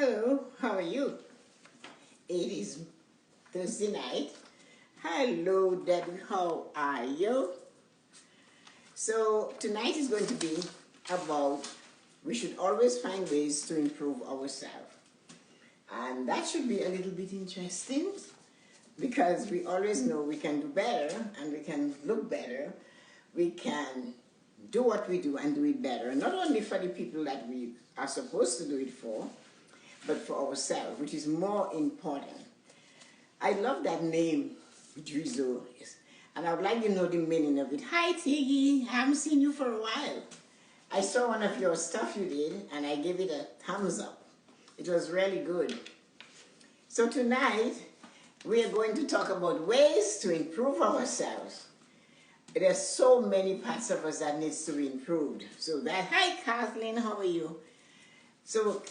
Hello, how are you? It is Thursday night. Hello, Debbie, how are you? So tonight is going to be about we should always find ways to improve ourselves. And that should be a little bit interesting because we always know we can do better and we can look better. We can do what we do and do it better. Not only for the people that we are supposed to do it for, but for ourselves, which is more important. I love that name, Drizzle, and I would like to know the meaning of it. Hi, Tiggy. I haven't seen you for a while. I saw one of your stuff you did, and I gave it a thumbs up. It was really good. So tonight, we are going to talk about ways to improve ourselves. There's so many parts of us that needs to be improved. So that, hi, Kathleen, how are you? So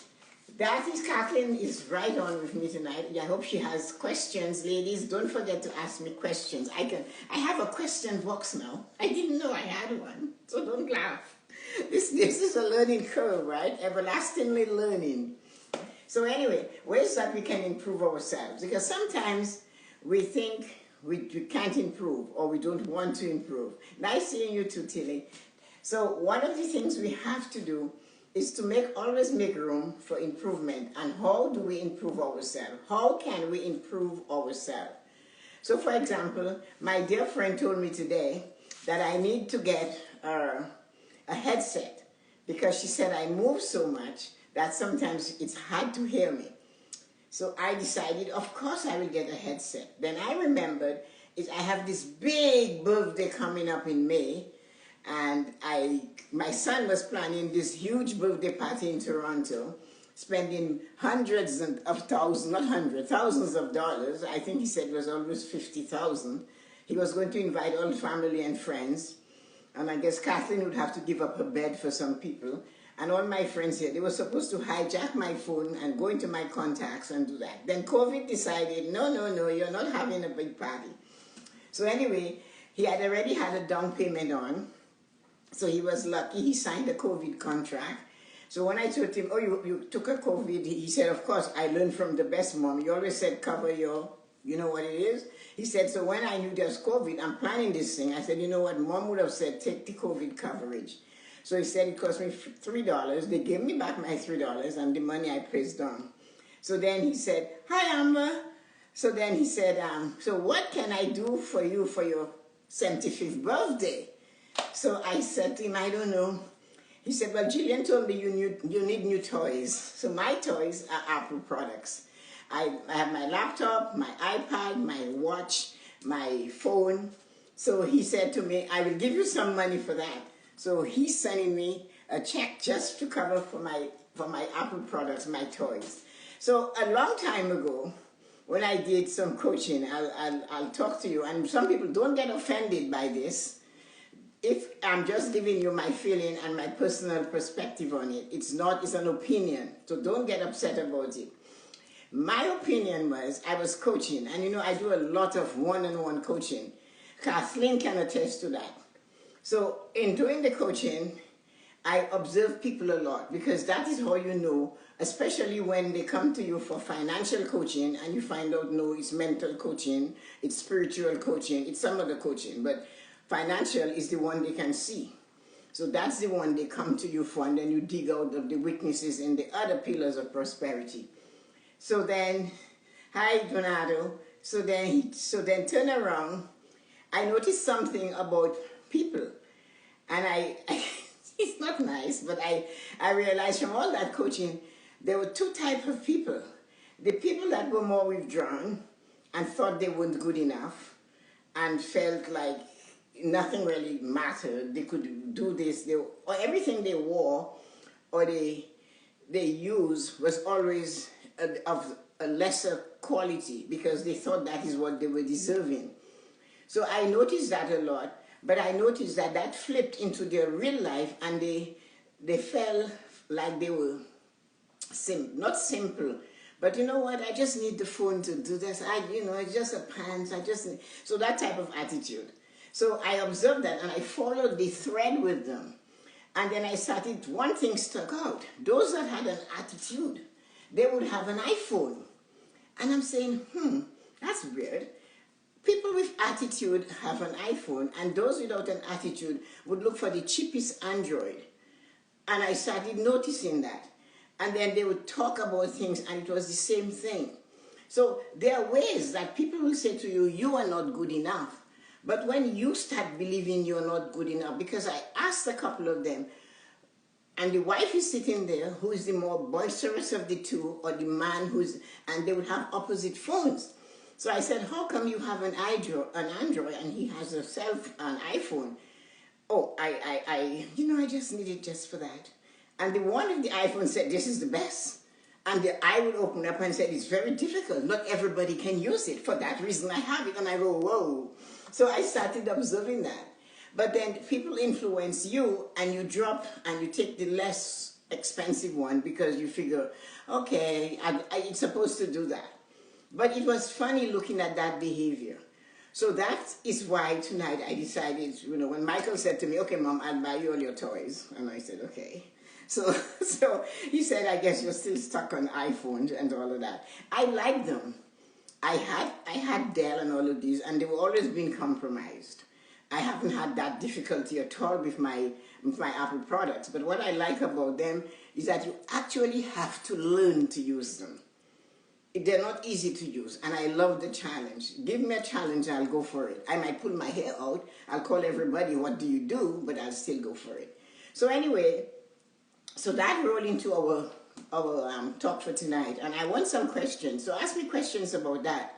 that is, Kathleen is right on with me tonight. I hope she has questions. Ladies, don't forget to ask me questions. I have a question box now. I didn't know I had one, so don't laugh. This is a learning curve, right? Everlastingly learning. So anyway, ways that we can improve ourselves. Because sometimes we think we can't improve or we don't want to improve. Nice seeing you too, Tilly. So one of the things we have to do is to always make room for improvement. And how do we improve ourselves? How can we improve ourselves? So for example, my dear friend told me today that I need to get a headset because she said I move so much that sometimes it's hard to hear me. So I decided, of course I will get a headset. Then I remembered I have this big birthday coming up in May, and my son was planning this huge birthday party in Toronto, spending thousands of dollars. I think he said it was almost $50,000. He was going to invite all family and friends, and I guess Kathleen would have to give up her bed for some people. And all my friends here, they were supposed to hijack my phone and go into my contacts and do that. Then COVID decided, no, you're not having a big party. So anyway, he had already had a down payment on. So he was lucky, he signed a COVID contract. So when I told him, oh, you took a COVID, he said, of course, I learned from the best mom. You always said cover your, you know what it is? He said, so when I knew there was COVID, I'm planning this thing. I said, you know what, mom would have said, take the COVID coverage. So he said it cost me $3. They gave me back my $3 and the money I placed on. So then he said, hi, Amber. So then he said, so what can I do for you for your 75th birthday? So I said to him, I don't know. He said, well, Jillian told me you need new toys. So my toys are Apple products. I have my laptop, my iPad, my watch, my phone. So he said to me, I will give you some money for that. So he's sending me a check just to cover for my Apple products, my toys. So a long time ago, when I did some coaching, I'll talk to you, and some people don't get offended by this. If I'm just giving you my feeling and my personal perspective on it, it's an opinion, so don't get upset about it. My opinion was, I was coaching, and you know, I do a lot of one-on-one coaching. Kathleen can attest to that. So in doing the coaching, I observe people a lot because that is how you know, especially when they come to you for financial coaching and you find out, no, it's mental coaching, it's spiritual coaching, it's some other coaching, but financial is the one they can see. So that's the one they come to you for, and then you dig out of the weaknesses in the other pillars of prosperity. So then, hi, Donato. So then turn around. I noticed something about people, and it's not nice, but I realized from all that coaching, there were two types of people. The people that were more withdrawn and thought they weren't good enough and felt like nothing really mattered. They could do this, or everything they wore or they used was always of a lesser quality because they thought that is what they were deserving. So I noticed that a lot. But I noticed that flipped into their real life, and they felt like they were not simple. But you know what? I just need the phone to do this. It's just a pants. So that type of attitude. So I observed that, and I followed the thread with them. And then I started, one thing stuck out. Those that had an attitude they would have an iPhone. And I'm saying, that's weird. People with attitude have an iPhone, and those without an attitude would look for the cheapest Android. And I started noticing that. And then they would talk about things, and it was the same thing. So there are ways that people will say to you, you are not good enough. But when you start believing you're not good enough, because I asked a couple of them, and the wife is sitting there, who is the more boisterous of the two, or the man and they would have opposite phones. So I said, how come you have an Android and he has an iPhone? Oh, I just need it just for that. And the one with the iPhone said, this is the best. And I would open up and said, it's very difficult. Not everybody can use it. For that reason, I have it. And I go, whoa. So I started observing that. But then people influence you, and you drop and you take the less expensive one because you figure, okay, it's supposed to do that. But it was funny looking at that behavior. So that is why tonight I decided, when Michael said to me, okay, Mom, I'll buy you all your toys. And I said, okay. So he said, I guess you're still stuck on iPhones and all of that. I like them. I had Dell and all of these, and they were always being compromised. I haven't had that difficulty at all with my Apple products. But what I like about them is that you actually have to learn to use them. They're not easy to use, and I love the challenge. Give me a challenge, I'll go for it. I might pull my hair out, I'll call everybody, what do you do? But I'll still go for it. So anyway, so that rolled into our talk for tonight, and I want some questions. So ask me questions about that.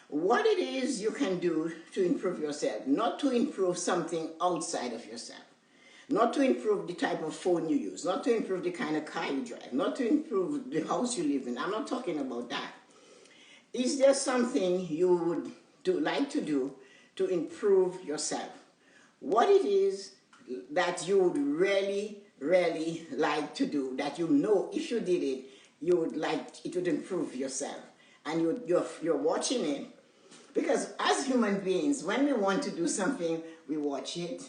What it is you can do to improve yourself, not to improve something outside of yourself. Not to improve the type of phone you use, not to improve the kind of car you drive, not to improve the house you live in. I'm not talking about that. Is there something you would like to do to improve yourself? What it is that you would really, really like to do, that if you did it, you would like, it would improve yourself. And you're watching it. Because as human beings, when we want to do something, we watch it.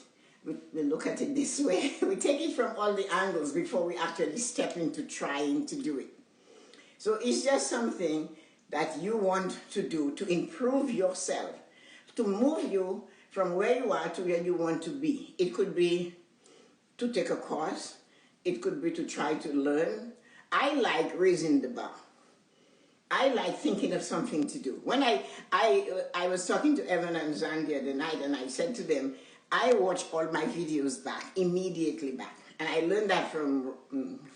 We look at it this way. We take it from all the angles before we actually step into trying to do it. So it's just something that you want to do to improve yourself, to move you from where you are to where you want to be. It could be to take a course. It could be to try to learn. I like raising the bar. I like thinking of something to do. When I was talking to Evan and Zan the other night, and I said to them, I watch all my videos back, immediately back. And I learned that from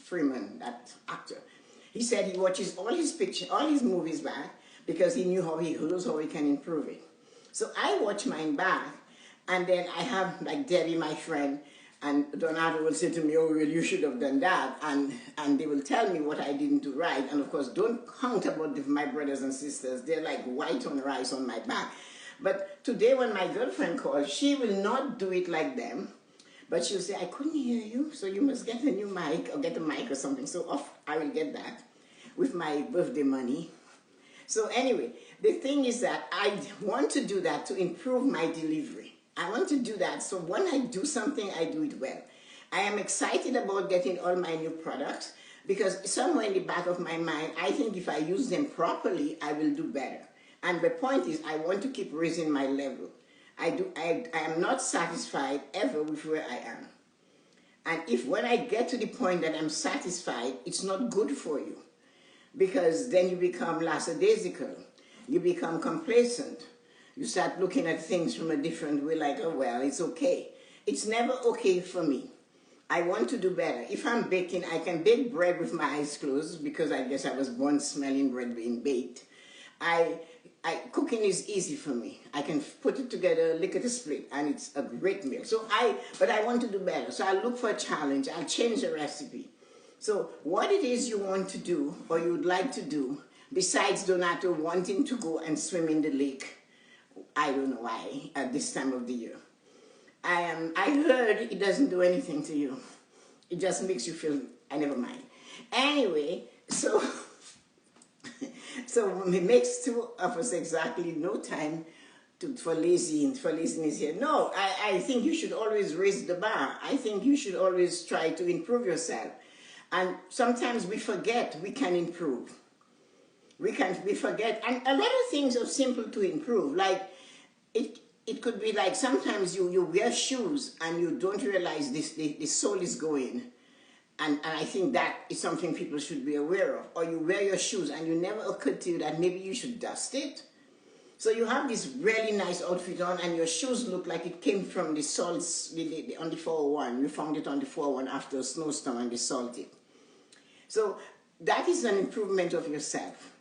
Freeman, that actor. He said he watches all his movies back because he knows how he can improve it. So I watch mine back, and then I have, like Debbie, my friend, and Donato will say to me, oh, well, you should have done that. And they will tell me what I didn't do right. And of course, don't count about my brothers and sisters. They're like white on rice on my back. But today when my girlfriend calls, she will not do it like them. But she'll say, I couldn't hear you, so you must get a new mic or get a mic or something. So off, I will get that with my birthday money. So anyway, the thing is that I want to do that to improve my delivery. I want to do that so when I do something, I do it well. I am excited about getting all my new products because somewhere in the back of my mind, I think if I use them properly, I will do better. And the point is, I want to keep raising my level. I am not satisfied ever with where I am. And if when I get to the point that I'm satisfied, it's not good for you. Because then you become lackadaisical. You become complacent. You start looking at things from a different way, like, oh, well, it's okay. It's never okay for me. I want to do better. If I'm baking, I can bake bread with my eyes closed because I guess I was born smelling bread being baked. Cooking is easy for me. I can put it together, lick it a split, and it's a great meal. But I want to do better. So I'll look for a challenge. I'll change the recipe. So what it is you want to do or you would like to do, besides Donato wanting to go and swim in the lake, I don't know why, at this time of the year. I heard it doesn't do anything to you. It just makes you feel, never mind. Anyway, so it makes two of us exactly no time for laziness here. No, I think you should always raise the bar. I think you should always try to improve yourself. And sometimes we forget we can improve. We forget, and a lot of things are simple to improve. Like it could be like sometimes you wear shoes and you don't realize the sole is going. And I think that is something people should be aware of. Or you wear your shoes and you never occurred to you that maybe you should dust it. So you have this really nice outfit on and your shoes look like it came from the salts on the 401. You found it on the 401 after a snowstorm and they salted it. So that is an improvement of yourself.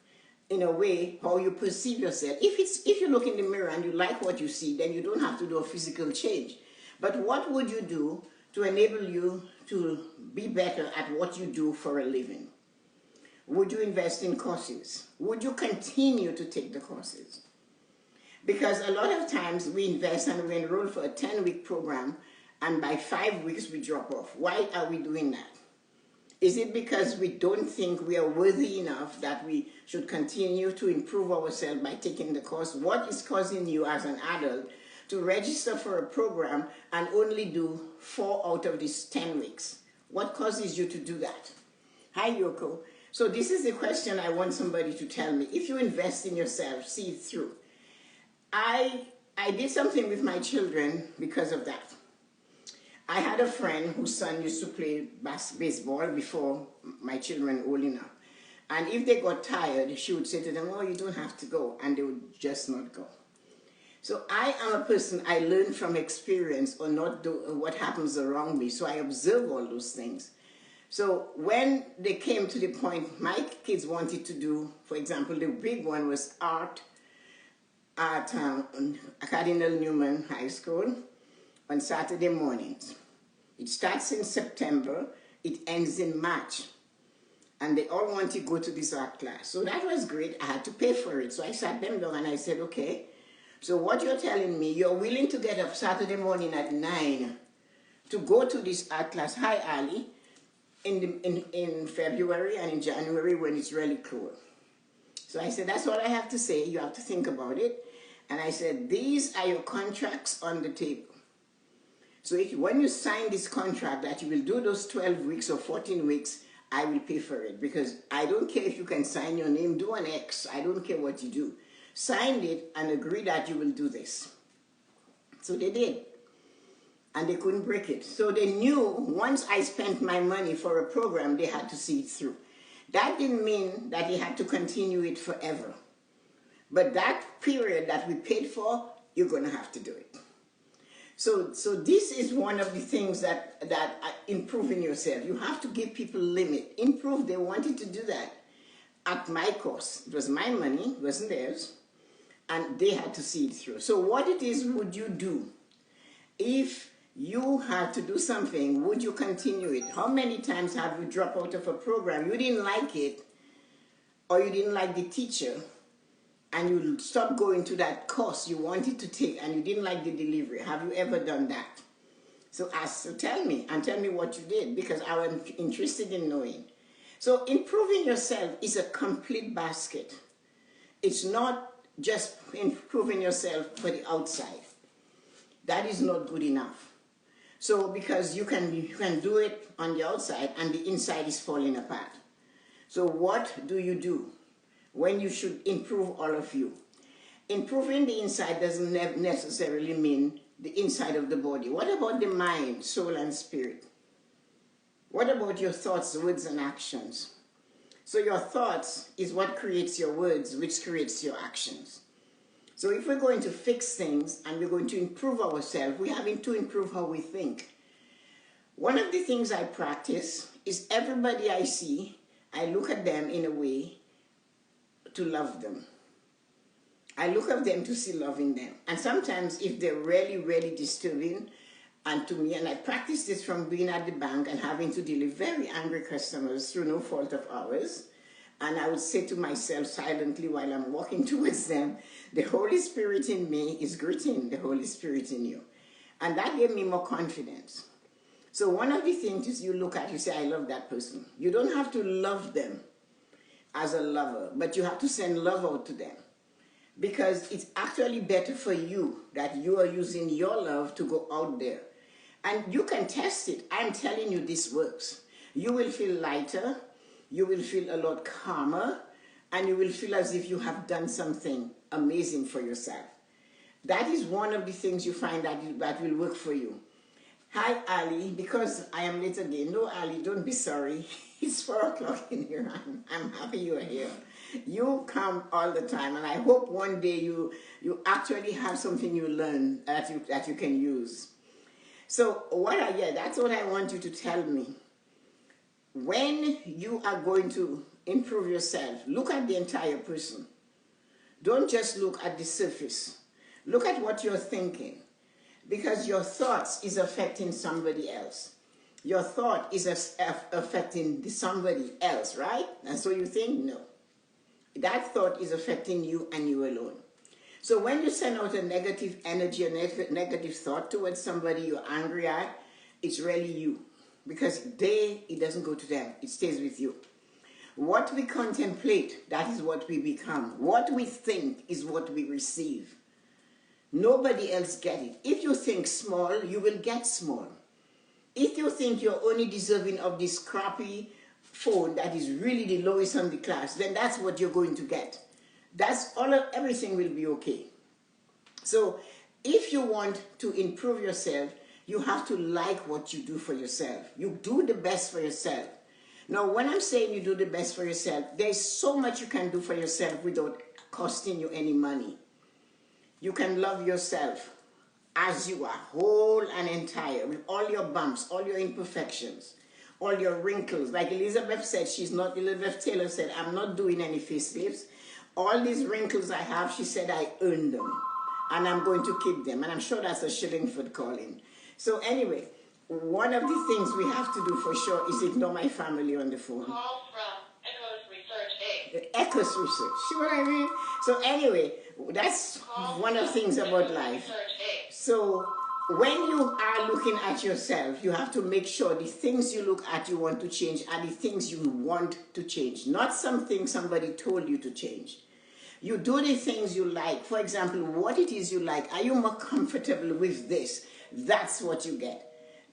In a way, how you perceive yourself. If you look in the mirror and you like what you see, then you don't have to do a physical change. But what would you do to enable you to be better at what you do for a living? Would you invest in courses? Would you continue to take the courses? Because a lot of times we invest and we enroll for a 10-week program, and by 5 weeks we drop off. Why are we doing that? Is it because we don't think we are worthy enough that we should continue to improve ourselves by taking the course? What is causing you as an adult to register for a program and only do 4 out of these 10 weeks? What causes you to do that? Hi, Yoko. So this is the question I want somebody to tell me. If you invest in yourself, see it through. I did something with my children because of that. I had a friend whose son used to play baseball before my children were old enough. And if they got tired, she would say to them, oh, you don't have to go. And they would just not go. So I am a person, I learn from experience or not do what happens around me. So I observe all those things. So when they came to the point, my kids wanted to do, for example, the big one was art at Cardinal Newman High School on Saturday mornings. It starts in September, it ends in March. And they all want to go to this art class. So that was great. I had to pay for it. So I sat them down and I said, okay, so what you're telling me, you're willing to get up Saturday morning at 9 to go to this art class, hi Ali, in February and in January when it's really cool. So I said, that's what I have to say. You have to think about it. And I said, these are your contracts on the table. So when you sign this contract that you will do those 12 weeks or 14 weeks, I will pay for it. Because I don't care if you can sign your name, do an X. I don't care what you do. Sign it and agree that you will do this. So they did. And they couldn't break it. So they knew once I spent my money for a program, they had to see it through. That didn't mean that they had to continue it forever. But that period that we paid for, you're going to have to do it. So this is one of the things that improving yourself. You have to give people limit. Improve, they wanted to do that at my cost. It was my money, it wasn't theirs. And they had to see it through. So what it is would you do? If you had to do something, would you continue it? How many times have you dropped out of a program? You didn't like it, or you didn't like the teacher, and you stopped going to that course you wanted to take, and you didn't like the delivery. Have you ever done that? So tell me, and tell me what you did, because I am interested in knowing. So improving yourself is a complete basket. It's not just improving yourself for the outside. That is not good enough. So because you can do it on the outside and the inside is falling apart. So what do when you should improve all of you? Improving the inside doesn't necessarily mean the inside of the body. What about the mind, soul, and spirit? What about your thoughts, words, and actions? So your thoughts is what creates your words, which creates your actions. So if we're going to fix things and we're going to improve ourselves, we have to improve how we think. One of the things I practice is everybody I see, I look at them in a way to love them. I look at them to see love in them. And sometimes if they're really, really disturbing, and to me, and I practice this from being at the bank and having to deal with very angry customers through no fault of ours, and I would say to myself silently while I'm walking towards them, the Holy Spirit in me is greeting the Holy Spirit in you. And that gave me more confidence. So one of the things is you look at, you say, I love that person. You don't have to love them as a lover, but you have to send love out to them. Because it's actually better for you that you are using your love to go out there. And you can test it. I'm telling you this works. you will feel lighter, you will feel a lot calmer, and you will feel as if you have done something amazing for yourself. That is one of the things you find that will work for you. Hi, Ali. Because I am late again. No, Ali, don't be sorry. It's 4 o'clock in here. I'm happy you are here. You come all the time, and I hope one day you actually have something you learn that you can use. So that's what I want you to tell me. When you are going to improve yourself, look at the entire person. Don't just look at the surface. Look at what you're thinking. Because your thoughts is affecting somebody else. Your thought is affecting somebody else, right? And so you think, no. That thought is affecting you and you alone. So when you send out a negative energy, a negative thought towards somebody you're angry at, it's really you. Because it doesn't go to them. It stays with you. What we contemplate, that is what we become. What we think is what we receive. Nobody else gets it. If you think small, you will get small. If you think you're only deserving of this crappy phone that is really the lowest on the class, then that's what you're going to get. Everything will be okay. So if you want to improve yourself, you have to like what you do for yourself. You do the best for yourself. Now, when I'm saying you do the best for yourself, there's so much you can do for yourself without costing you any money. You can love yourself as you are, whole and entire, with all your bumps, all your imperfections, all your wrinkles. Like Elizabeth Taylor said, I'm not doing any facelifts. All these wrinkles I have, she said, I earned them. And I'm going to keep them. And I'm sure that's a Shillingford calling. So anyway, one of the things we have to do for sure is ignore my family on the phone. Call from Echoes Research 8. Echoes Research. See what I mean? So anyway, that's one of the things about life. So when you are looking at yourself, you have to make sure the things you look at you want to change are the things you want to change, not something somebody told you to change. You do the things you like. For example, what it is you like. Are you more comfortable with this? That's what you get.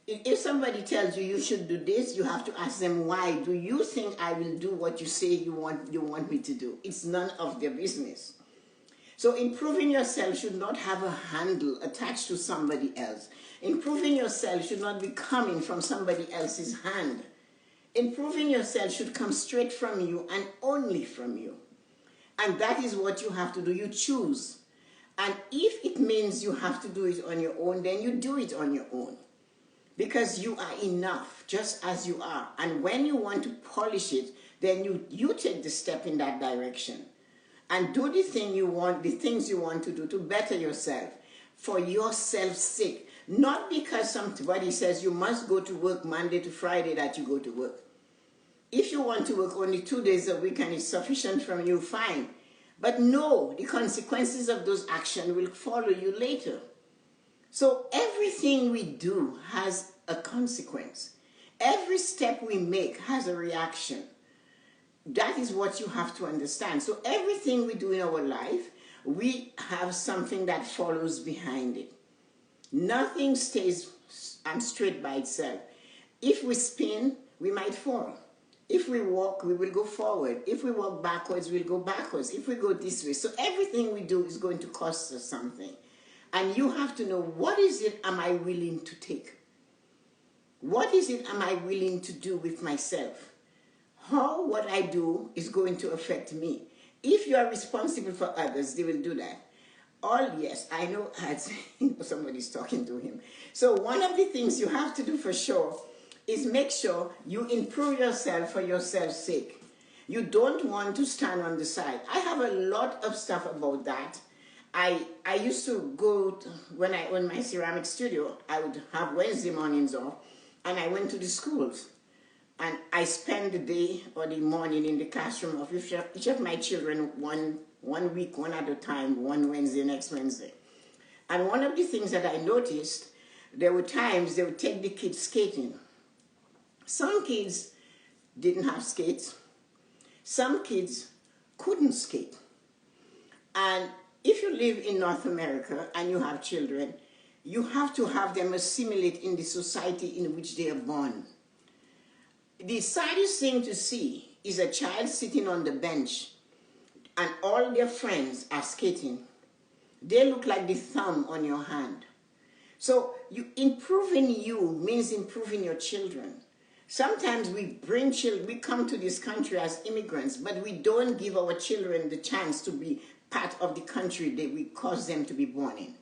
If somebody tells you you should do this, you have to ask them, why do you think I will do what you say you want me to do? It's none of their business. So improving yourself should not have a handle attached to somebody else. Improving yourself should not be coming from somebody else's hand. Improving yourself should come straight from you and only from you. And that is what you have to do. You choose. And if it means you have to do it on your own, then you do it on your own. Because you are enough, just as you are. And when you want to polish it, then you take the step in that direction. And do the things you want to do to better yourself. For yourself's sake. Not because somebody says you must go to work Monday to Friday that you go to work. If you want to work only 2 days a week and it's sufficient from you, fine. But no, the consequences of those actions will follow you later. So everything we do has a consequence. Every step we make has a reaction. That is what you have to understand. So everything we do in our life, we have something that follows behind it. Nothing stays straight by itself. If we spin, we might fall. If we walk, we will go forward. If we walk backwards, we'll go backwards. If we go this way. So everything we do is going to cost us something. And you have to know, what is it am I willing to take? What is it am I willing to do with myself? How what I do is going to affect me. If you are responsible for others, they will do that. Yes, I know somebody's talking to him. So one of the things you have to do for sure is make sure you improve yourself for yourself's sake. You don't want to stand on the side. I have a lot of stuff about that. I used to go, when I owned my ceramic studio, I would have Wednesday mornings off, and I went to the schools. And I spent the day or the morning in the classroom of each of my children one week, one at a time, one Wednesday, next Wednesday. And one of the things that I noticed, there were times they would take the kids skating. Some kids didn't have skates. Some kids couldn't skate. And if you live in North America and you have children, you have to have them assimilate in the society in which they are born. The saddest thing to see is a child sitting on the bench and all their friends are skating. They look like the thumb on your hand. So improving you means improving your children. Sometimes we come to this country as immigrants, but we don't give our children the chance to be part of the country that we caused them to be born in.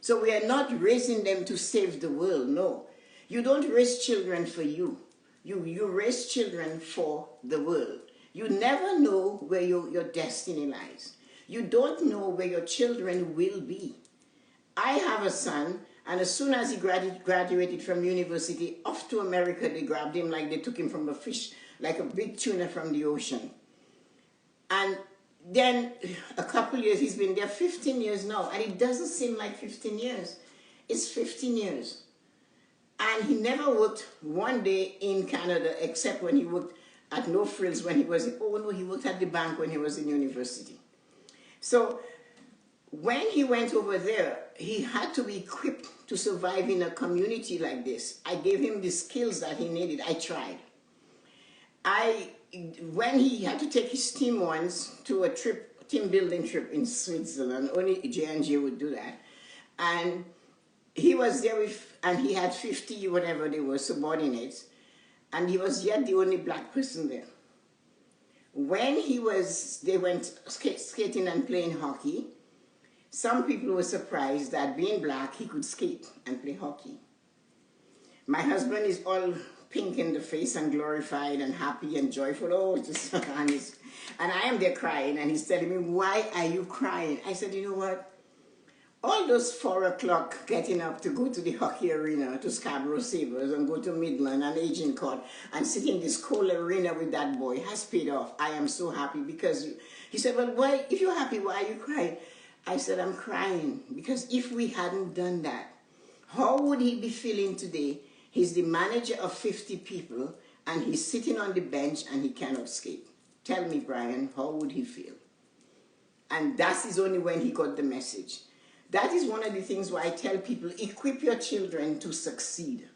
So we are not raising them to save the world, no. You don't raise children for you. You raise children for the world. You never know where your destiny lies. You don't know where your children will be. I have a son, and as soon as he graduated from university, off to America, they grabbed him like they took him from a fish, like a big tuna from the ocean. And then a couple years, he's been there 15 years now, and it doesn't seem like 15 years. It's 15 years. And he never worked one day in Canada, except when he worked at No Frills when he was, he worked at the bank when he was in university. So when he went over there, he had to be equipped to survive in a community like this. I gave him the skills that he needed. I tried. When he had to take his team once to a trip, team building trip in Switzerland, only J&J would do that. And he was there and he had 50, whatever they were, subordinates. And he was yet the only black person there. When they went skating and playing hockey, some people were surprised that being black, he could skate and play hockey. My husband is all pink in the face and glorified and happy and joyful. And I am there crying, and he's telling me, why are you crying? I said, you know what? All those 4 o'clock getting up to go to the hockey arena, to Scarborough Sabres, and go to Midland and Agent Court, and sit in this cold arena with that boy has paid off. I am so happy because he said, well, why, if you're happy, why are you crying? I said, I'm crying because if we hadn't done that, how would he be feeling today? He's the manager of 50 people, and he's sitting on the bench and he cannot skate. Tell me, Brian, how would he feel? And that is only when he got the message. That is one of the things why I tell people, equip your children to succeed.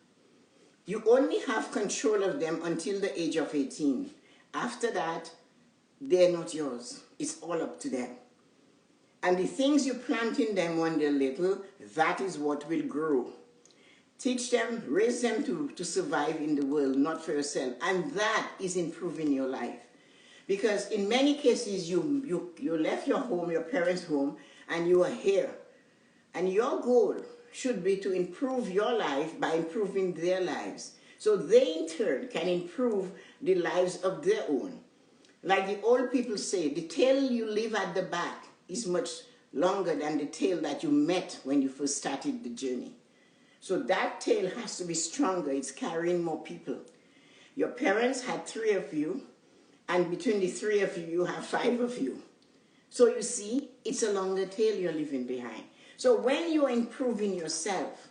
You only have control of them until the age of 18. After that, they're not yours. It's all up to them. And the things you plant in them when they're little, that is what will grow. Teach them, raise them to survive in the world, not for yourself. And that is improving your life. Because in many cases, you left your home, your parents' home, and you are here. And your goal should be to improve your life by improving their lives. So they in turn can improve the lives of their own. Like the old people say, the tail you leave at the back is much longer than the tail that you met when you first started the journey. So that tail has to be stronger. It's carrying more people. Your parents had 3 of you, and between the 3 of you, you have 5 of you. So you see, it's a longer tail you're leaving behind. So when you're improving yourself,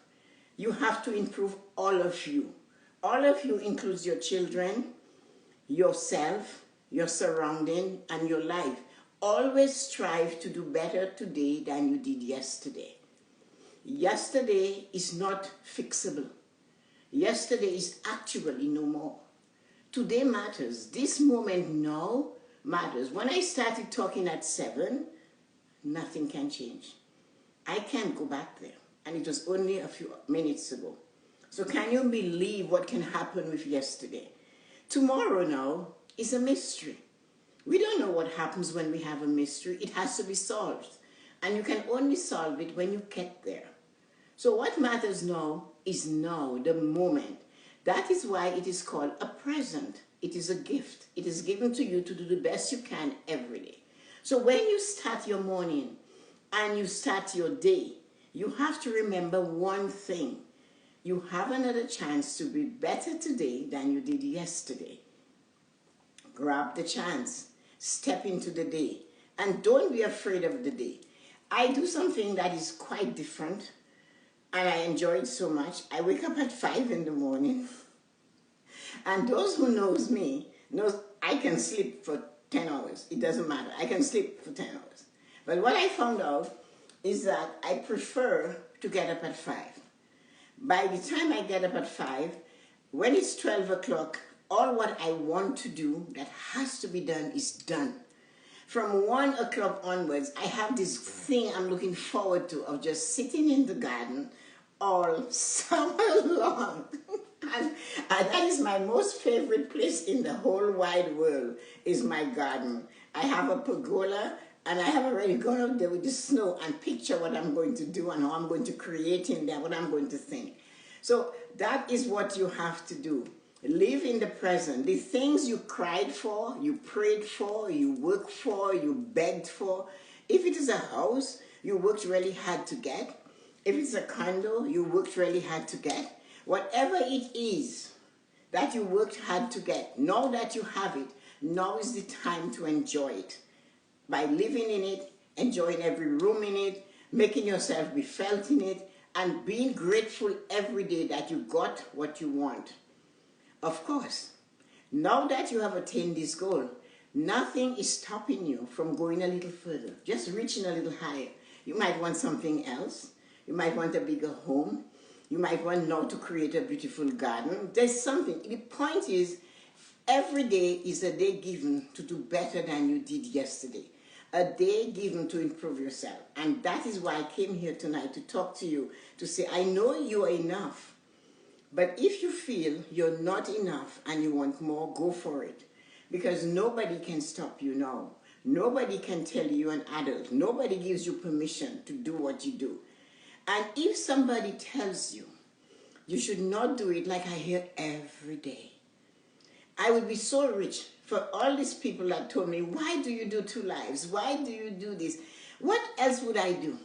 you have to improve all of you. All of you includes your children, yourself, your surrounding, and your life. Always strive to do better today than you did yesterday. Yesterday is not fixable. Yesterday is actually no more. Today matters. This moment now matters. When I started talking at 7, nothing can change. I can't go back there. And it was only a few minutes ago. So can you believe what can happen with yesterday? Tomorrow now is a mystery. We don't know what happens when we have a mystery. It has to be solved. And you can only solve it when you get there. So what matters now is now, the moment. That is why it is called a present. It is a gift. It is given to you to do the best you can every day. So when you start your morning and you start your day, you have to remember one thing. You have another chance to be better today than you did yesterday. Grab the chance. Step into the day. And don't be afraid of the day. I do something that is quite different, and I enjoy it so much. I wake up at 5 in the morning. And those who knows me knows I can sleep for 10 hours. It doesn't matter. I can sleep for 10 hours. But what I found out is that I prefer to get up at 5. By the time I get up at 5, when it's 12 o'clock, All what I want to do that has to be done is done. From 1 o'clock onwards, I have this thing I'm looking forward to of just sitting in the garden all summer long. and that is my most favorite place in the whole wide world, is my garden. I have a pergola, and I have already gone out there with the snow and picture what I'm going to do and how I'm going to create in there, what I'm going to think. So that is what you have to do. Live in the present. The things you cried for, you prayed for, you worked for, you begged for. If it is a house, you worked really hard to get. If it's a condo, you worked really hard to get. Whatever it is that you worked hard to get, now that you have it, now is the time to enjoy it. By living in it, enjoying every room in it, making yourself be felt in it, and being grateful every day that you got what you want. Of course, now that you have attained this goal, nothing is stopping you from going a little further, just reaching a little higher. You might want something else. You might want a bigger home. You might want now to create a beautiful garden. There's something. The point is, every day is a day given to do better than you did yesterday. A day given to improve yourself. And that is why I came here tonight to talk to you, to say, I know you are enough. But if you feel you're not enough and you want more, go for it. Because nobody can stop you now. Nobody can tell you you're an adult. Nobody gives you permission to do what you do. And if somebody tells you, you should not do it, like I hear every day. I would be so rich for all these people that told me, why do you do 2 lives? Why do you do this? What else would I do?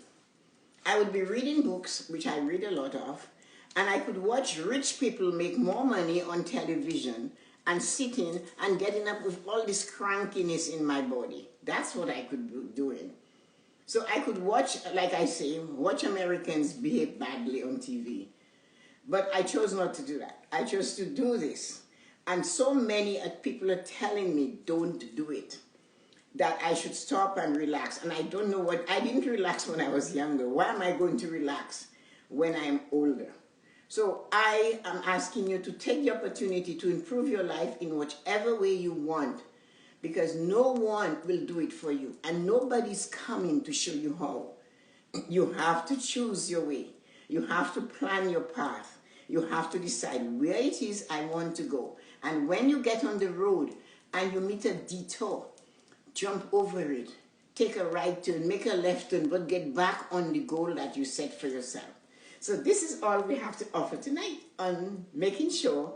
I would be reading books, which I read a lot of, and I could watch rich people make more money on television and sitting and getting up with all this crankiness in my body. That's what I could be doing. So I could watch, like I say, watch Americans behave badly on TV. But I chose not to do that. I chose to do this. And so many people are telling me, don't do it. That I should stop and relax. And I don't know what, I didn't relax when I was younger. Why am I going to relax when I'm older? So I am asking you to take the opportunity to improve your life in whichever way you want. Because no one will do it for you. And nobody's coming to show you how. You have to choose your way. You have to plan your path. You have to decide where it is I want to go. And when you get on the road and you meet a detour, jump over it. Take a right turn, make a left turn, but get back on the goal that you set for yourself. So this is all we have to offer tonight on making sure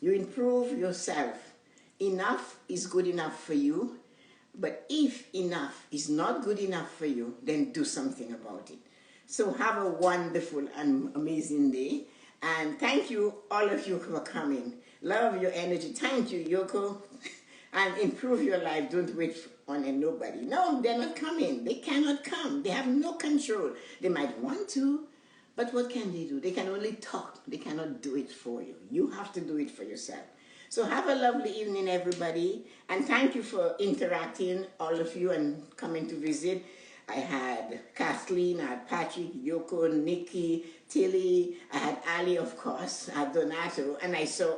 you improve yourself. Enough is good enough for you, but if enough is not good enough for you, then do something about it. So have a wonderful and amazing day, and thank you, all of you, for coming. Love your energy. Thank you, Yoko. And improve your life. Don't wait on nobody. No, they're not coming. They cannot come. They have no control. They might want to, but what can they do? They can only talk. They cannot do it for you. You have to do it for yourself. So have a lovely evening, everybody. And thank you for interacting, all of you, and coming to visit. I had Kathleen, I had Patrick, Yoko, Nikki, Tilly, I had Ali, of course, I had Donato, and I saw,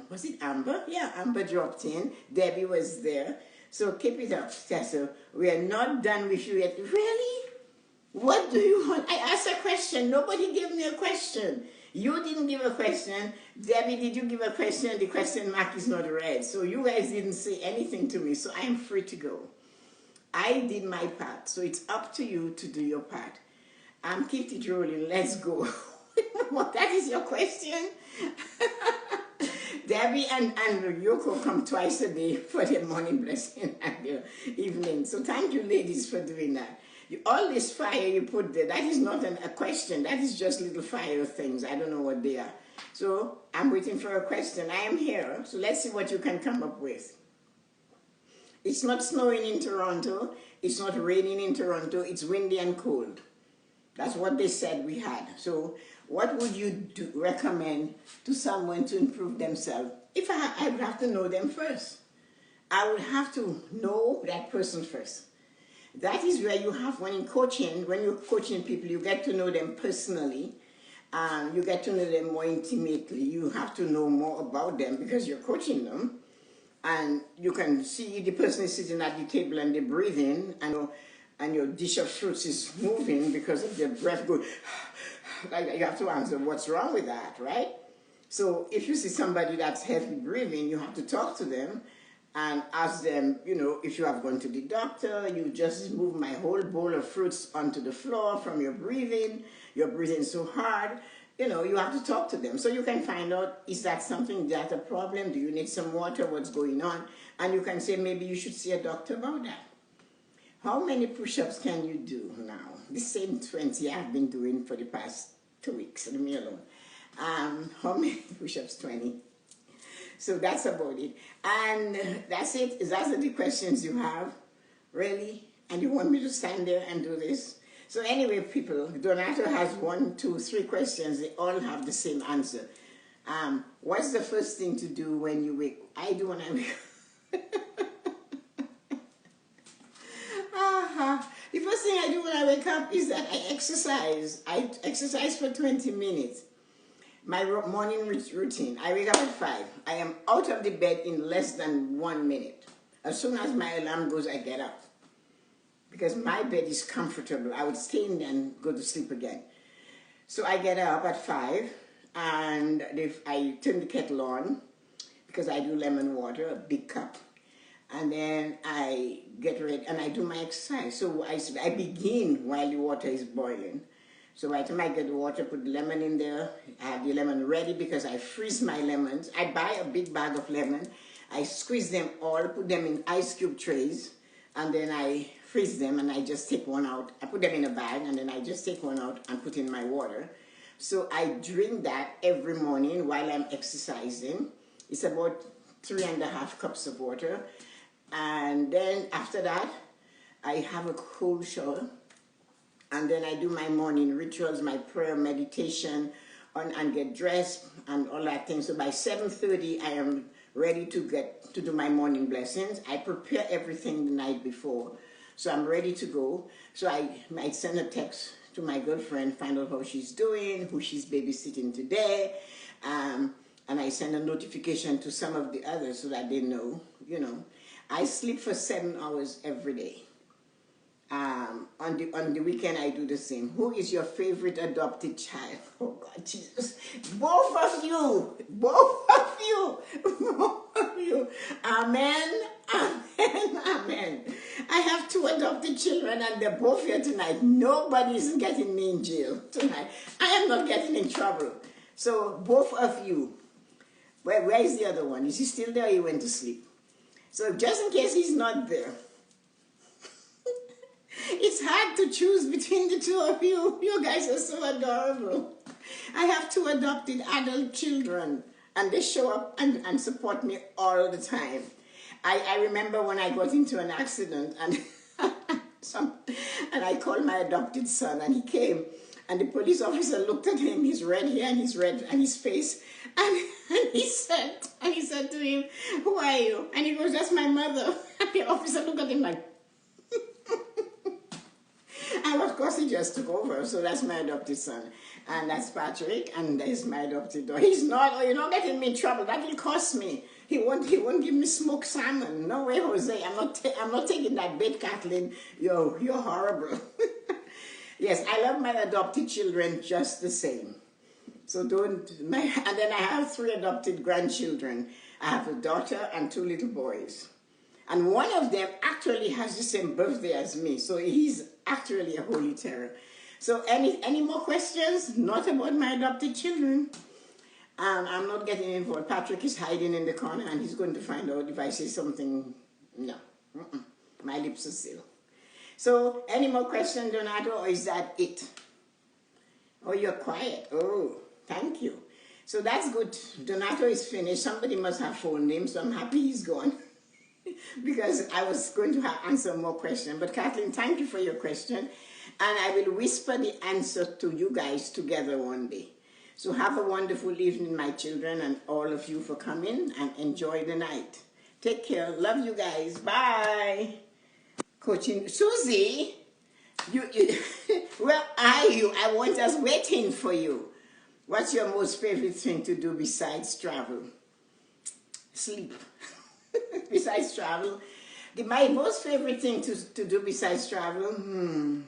was it Amber? Yeah, Amber dropped in. Debbie was there. So keep it up, Tessa. We are not done with you yet. Really? What do you want? I asked a question. Nobody gave me a question. You didn't give a question. Debbie, did you give a question? The question mark is not red. So you guys didn't say anything to me. So I am free to go. I did my part. So it's up to you to do your part. Keep it rolling. Let's go. That is your question? Debbie and Yoko come twice a day for their morning blessing and their evening. So thank you, ladies, for doing that. All this fire you put there, that is not a question. That is just little fire things. I don't know what they are. So I'm waiting for a question. I am here. So let's see what you can come up with. It's not snowing in Toronto. It's not raining in Toronto. It's windy and cold. That's what they said we had. So what would you recommend to someone to improve themselves? If I would have to know them first. I would have to know that person first. That is where you have, when you're coaching people, you get to know them personally. You get to know them more intimately. You have to know more about them because you're coaching them. And you can see the person is sitting at the table and they're breathing, and your dish of fruits is moving because of their breath going. Like, you have to answer what's wrong with that, right? So if you see somebody that's heavy breathing, you have to talk to them and ask them, if you have gone to the doctor, you just moved my whole bowl of fruits onto the floor from your breathing. You're breathing so hard. You have to talk to them. So you can find out, is that something, that's a problem? Do you need some water? What's going on? And you can say, maybe you should see a doctor about that. How many push-ups can you do now? The same 20 I've been doing for the past 2 weeks. Leave me alone. How many push-ups? 20. So that's about it. And that's it. Is that the questions you have? Really? And you want me to stand there and do this? So anyway, people, Donato has 1, 2, 3 questions. They all have the same answer. What's the first thing to do when you wake? I do when I wake up. The first thing I do when I wake up is that I exercise. I exercise for 20 minutes. My morning routine. I wake up at 5. I am out of the bed in less than 1 minute. As soon as my alarm goes, I get up. Because my bed is comfortable. I would stay in there and go to sleep again. So I get up at 5 and I turn the kettle on because I do lemon water, a big cup. And then I get ready and I do my exercise. So I begin while the water is boiling. So by the time I get the water, put the lemon in there. I have the lemon ready because I freeze my lemons. I buy a big bag of lemon. I squeeze them all, put them in ice cube trays, and then I freeze them and I just take one out. I put them in a bag and then I just take one out and put in my water. So I drink that every morning while I'm exercising. It's about 3.5 cups of water. And then after that, I have a cold shower. And then I do my morning rituals, my prayer, meditation, and get dressed and all that thing. So by 7:30, I am ready to do my morning blessings. I prepare everything the night before. So I'm ready to go. So I might send a text to my girlfriend, find out how she's doing, who she's babysitting today. And I send a notification to some of the others so that they know, I sleep for 7 hours every day. On the weekend, I do the same. Who is your favorite adopted child? Oh, God, Jesus. Both of you. Both of you. Both of you. Amen. Amen. Amen. I have 2 adopted children, and they're both here tonight. Nobody is getting me in jail tonight. I am not getting in trouble. So, both of you. Where is the other one? Is he still there or he went to sleep? So, just in case he's not there. It's hard to choose between the 2 of you. You guys are so adorable. I have 2 adopted adult children, and they show up and support me all the time. I remember when I got into an accident, and and I called my adopted son, and he came, and the police officer looked at him, his red hair and his face, and he said to him, "Who are you?" And he goes, "That's my mother." And the officer looked at him like, and of course he just took over. So that's my adopted son. And that's Patrick, and there's my adopted daughter. You're not getting me in trouble. That will cost me. He won't give me smoked salmon. No way, Jose. I'm not taking that bait, Kathleen. You're horrible. Yes, I love my adopted children just the same. So and then I have 3 adopted grandchildren. I have a daughter and 2 little boys. And one of them actually has the same birthday as me. So he's actually a holy terror. So any more questions? Not about my adopted children. I'm not getting involved. Patrick is hiding in the corner and he's going to find out if I say something. No. My lips are sealed. So any more questions, Donato, or is that it? Oh, you're quiet. Oh, thank you. So that's good. Donato is finished. Somebody must have phoned him, so I'm happy he's gone. Because I was going to answer more questions. But Kathleen, thank you for your question. And I will whisper the answer to you guys together one day. So have a wonderful evening, my children, and all of you for coming, and enjoy the night. Take care. Love you guys. Bye. Coaching. Susie, where are you? I was just waiting for you. What's your most favorite thing to do besides travel? Sleep. Besides travel. My most favorite thing to do besides travel?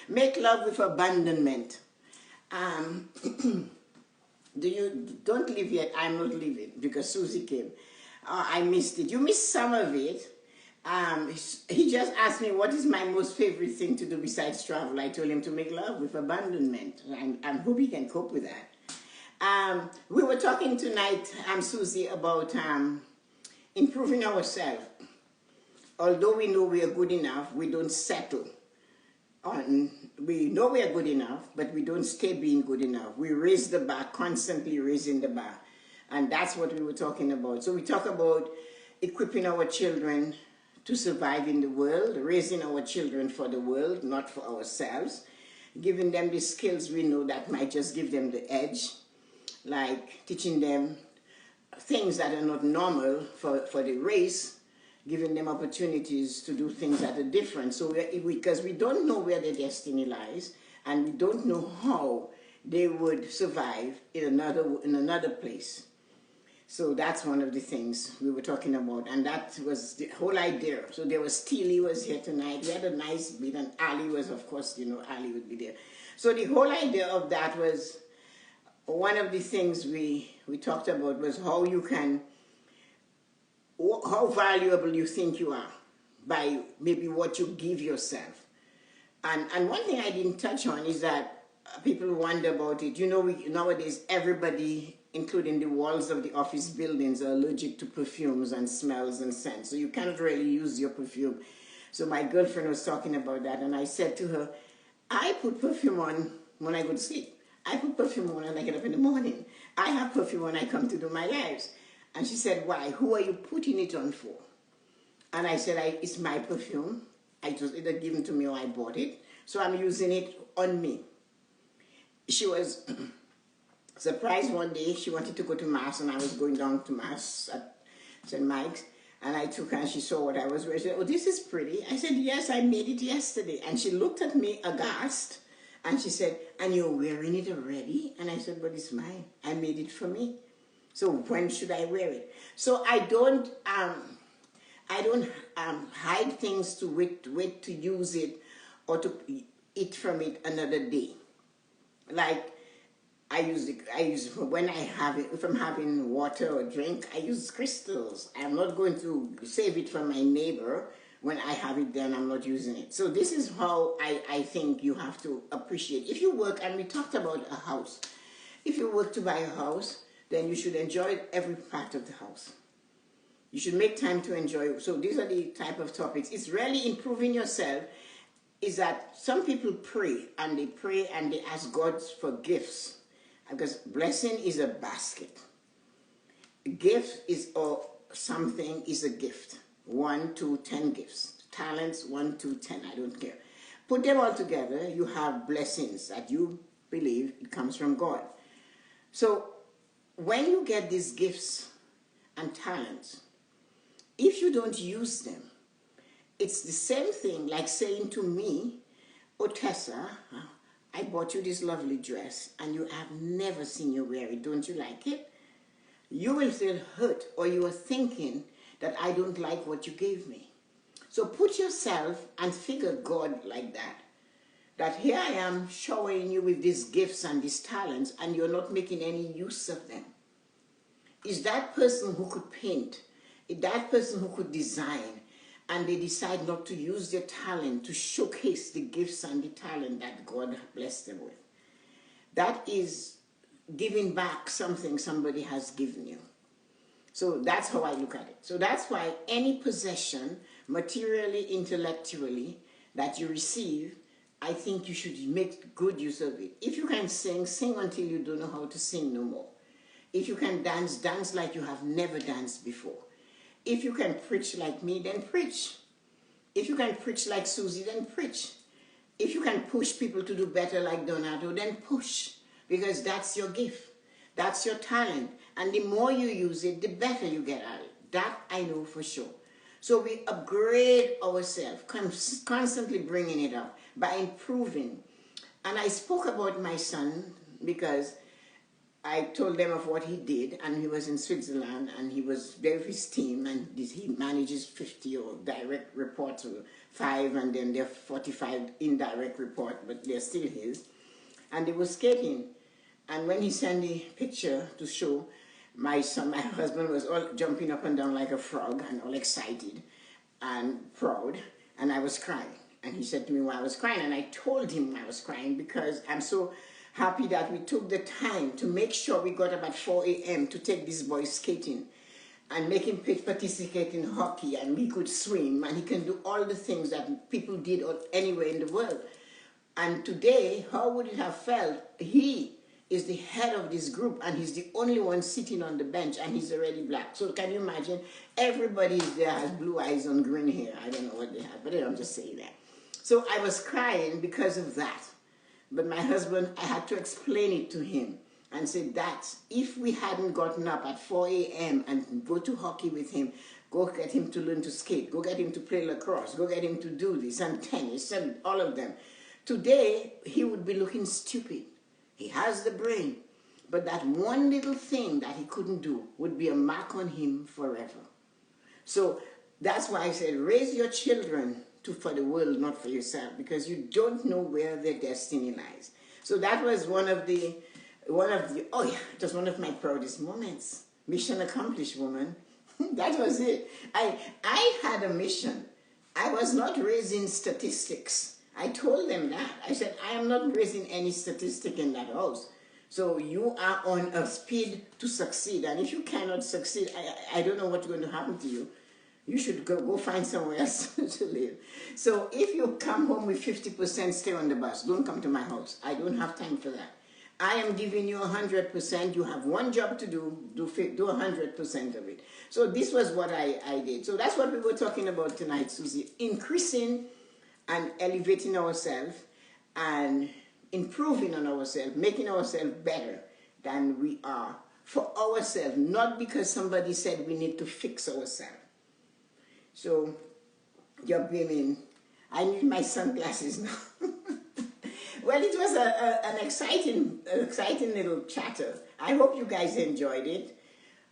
Make love with abandonment. Don't leave yet. I'm not leaving because Susie came. I missed it. You missed some of it. He just asked me what is my most favorite thing to do besides travel. I told him to make love with abandonment. I hope he can cope with that. We were talking tonight, Susie, about improving ourselves. Although we know we are good enough, we don't settle. We know we are good enough, but we don't stay being good enough. We raise the bar, constantly raising the bar. And that's what we were talking about. So we talk about equipping our children to survive in the world, raising our children for the world, not for ourselves, giving them the skills we know that might just give them the edge, like teaching them things that are not normal for the race, giving them opportunities to do things that are different. So because we don't know where their destiny lies, and we don't know how they would survive in another place. So that's one of the things we were talking about, and that was the whole idea. So there was Steely was here tonight. We had a nice beat, and Ali was, of course, Ali would be there. So the whole idea of that was, one of the things we talked about was how valuable you think you are by maybe what you give yourself. And one thing I didn't touch on is that people wonder about it. Nowadays everybody, including the walls of the office buildings, are allergic to perfumes and smells and scents. So you cannot really use your perfume. So my girlfriend was talking about that, and I said to her, I put perfume on when I go to sleep. I put perfume on when I get up in the morning. I have perfume when I come to do my lives. And she said, why? Who are you putting it on for? And I said, it's my perfume. It was either given to me or I bought it. So I'm using it on me. She was surprised one day. She wanted to go to Mass, and I was going down to Mass at St. Mike's. And I took her, and she saw what I was wearing. She said, oh, this is pretty. I said, yes, I made it yesterday. And she looked at me aghast. And she said, and you're wearing it already? And I said, but it's mine. I made it for me. So when should I wear it? So I don't hide things to wait to use it or to eat from it another day. Like I use it when I have it. If I'm having water or drink, I use crystals. I'm not going to save it from my neighbor. When I have it, then I'm not using it. So this is how I think you have to appreciate. If you work, and we talked about a house. If you work to buy a house, then you should enjoy every part of the house. You should make time to enjoy. So these are the type of topics. It's really improving yourself. Is that some people pray and they ask God for gifts. Because blessing is a basket. A gift is something is a gift. 1 to 10 gifts. Talents, 1 to 10, I don't care. Put them all together, you have blessings that you believe it comes from God. So when you get these gifts and talents, if you don't use them, it's the same thing like saying to me, oh Tessa, I bought you this lovely dress and you have never seen you wear it. Don't you like it? You will feel hurt, or you are thinking that I don't like what you gave me. So put yourself and figure God like that. That here I am showing you with these gifts and these talents, and you're not making any use of them. Is that person who could paint, is that person who could design, and they decide not to use their talent to showcase the gifts and the talent that God blessed them with. That is giving back something somebody has given you. So that's how I look at it. So that's why any possession, materially, intellectually, that you receive, I think you should make good use of it. If you can sing, sing until you don't know how to sing no more. If you can dance, dance like you have never danced before. If you can preach like me, then preach. If you can preach like Susie, then preach. If you can push people to do better like Donato, then push. Because that's your gift. That's your talent. And the more you use it, the better you get at it. That I know for sure. So we upgrade ourselves, constantly bringing it up by improving. And I spoke about my son because I told them of what he did, and he was in Switzerland, and he was there with his team, and he manages 50 or direct reports, or 5, and then there are 45 indirect report, but they're still his. And they were skating, and when he sent the picture to show, my husband was all jumping up and down like a frog, and all excited and proud, and I was crying. And he said to me why I was crying, and I told him I was crying because I'm so happy that we took the time to make sure we got up at 4 a.m. to take this boy skating and make him participate in hockey, and he could swim, and he can do all the things that people did anywhere in the world. And today, how would it have felt? He is the head of this group, and he's the only one sitting on the bench, and he's already black. So can you imagine? Everybody there has blue eyes and green hair. I don't know what they have, but I'm just saying that. So I was crying because of that. But my husband, I had to explain it to him and say that if we hadn't gotten up at 4 a.m. and go to hockey with him, go get him to learn to skate, go get him to play lacrosse, go get him to do this and tennis and all of them, today he would be looking stupid. He has the brain, but that one little thing that he couldn't do would be a mark on him forever. So that's why I said, raise your children for the world, not for yourself, because you don't know where their destiny lies. So that was one of my proudest moments. Mission accomplished, woman. That was it. I had a mission. I was not raising statistics. I told them that. I said, I am not raising any statistic in that house. So you are on a speed to succeed. And if you cannot succeed, I don't know what's going to happen to you. You should go find somewhere else to live. So if you come home with 50%, stay on the bus. Don't come to my house. I don't have time for that. I am giving you 100%. You have one job to do 100% of it. So this was what I did. So that's what we were talking about tonight, Susie. Increasing and elevating ourselves and improving on ourselves, making ourselves better than we are for ourselves, not because somebody said we need to fix ourselves. So, you're beaming. I need my sunglasses now. Well, it was an exciting little chatter. I hope you guys enjoyed it.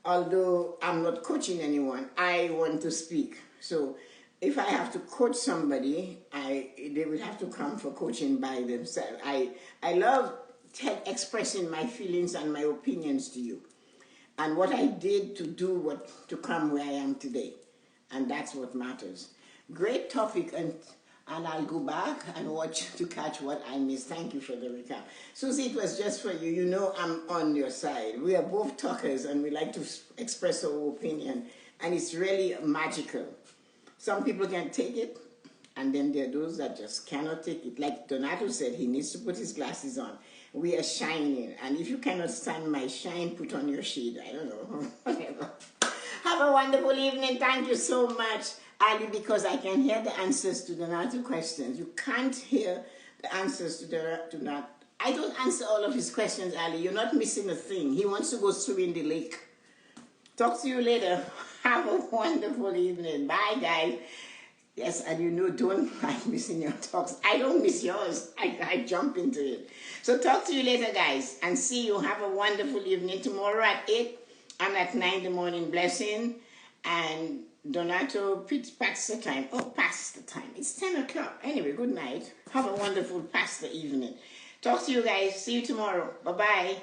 Although I'm not coaching anyone, I want to speak. So, if I have to coach somebody, they will have to come for coaching by themselves. I love expressing my feelings and my opinions to you, and what I did to come where I am today. And that's what matters. Great topic, and I'll go back and watch to catch what I missed. Thank you for the recap. Susie, it was just for you. You know I'm on your side. We are both talkers, and we like to express our opinion. And it's really magical. Some people can take it, and then there are those that just cannot take it. Like Donato said, he needs to put his glasses on. We are shining, and if you cannot stand my shine, put on your shade. I don't know, whatever. Have a wonderful evening. Thank you so much, Ali, because I can hear the answers to Donato's questions. You can't hear the answers to that. I don't answer all of his questions, Ali. You're not missing a thing. He wants to go swim in the lake. Talk to you later. Have a wonderful evening. Bye, guys. Yes, and you know, don't like missing your talks. I don't miss yours. I jump into it. So talk to you later, guys, and see you. Have a wonderful evening. Tomorrow at 8. I'm at 9 in the morning, blessing, and Donato past the time. Oh, past the time. It's 10 o'clock. Anyway, good night. Have a wonderful past the evening. Talk to you guys. See you tomorrow. Bye-bye.